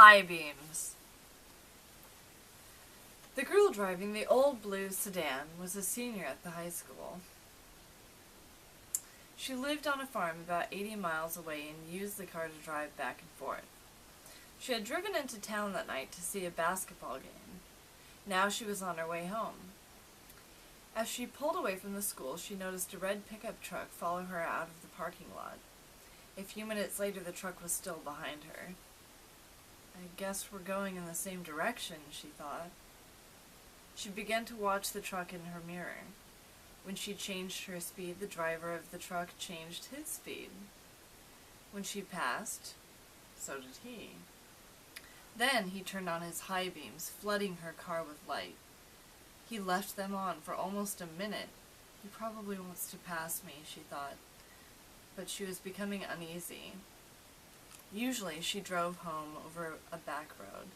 high beams. The girl driving the old blue sedan was a senior at the high school. She lived on a farm about 80 miles away and used the car to drive back and forth. She had driven into town that night to see a basketball game. Now she was on her way home. As she pulled away from the school, she noticed a red pickup truck follow her out of the parking lot. A few minutes later, the truck was still behind her. I guess we're going in the same direction, she thought. She began to watch the truck in her mirror. When she changed her speed, the driver of the truck changed his speed. When she passed, so did he. Then he turned on his high beams, flooding her car with light. He left them on for almost a minute. He probably wants to pass me, she thought. But she was becoming uneasy. Usually she drove home over a back road.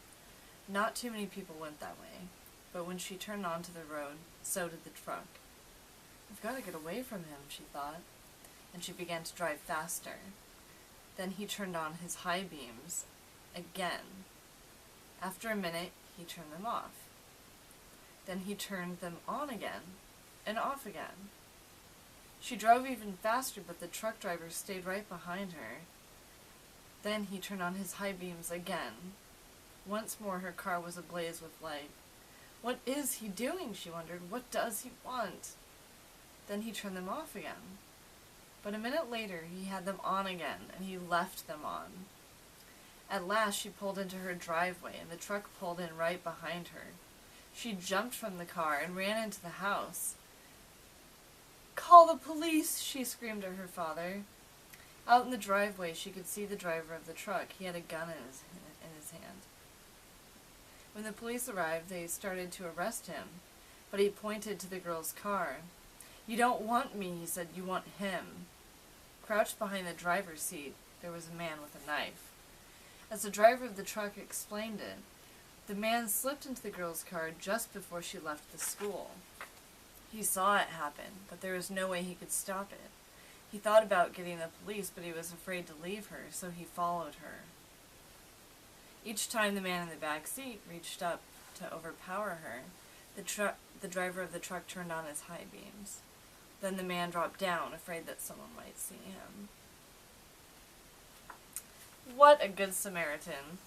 Not too many people went that way, but when she turned onto the road, so did the truck. I've got to get away from him, she thought, and she began to drive faster. Then he turned on his high beams again. After a minute, he turned them off. Then he turned them on again, and off again. She drove even faster, but the truck driver stayed right behind her. Then he turned on his high beams again. Once more her car was ablaze with light. What is he doing, she wondered. What does he want? Then he turned them off again. But a minute later he had them on again, and he left them on. At last she pulled into her driveway, and the truck pulled in right behind her. She jumped from the car and ran into the house. "Call the police!" she screamed to her father. Out in the driveway she could see the driver of the truck. He had a gun in his hand. When the police arrived, they started to arrest him, but he pointed to the girl's car. "You don't want me," he said, "you want him." Crouched behind the driver's seat, there was a man with a knife. As the driver of the truck explained it, the man slipped into the girl's car just before she left the school. He saw it happen, but there was no way he could stop it. He thought about getting the police, but he was afraid to leave her, so he followed her. Each time the man in the back seat reached up to overpower her, the driver of the truck turned on his high beams. Then the man dropped down, afraid that someone might see him. What a good Samaritan.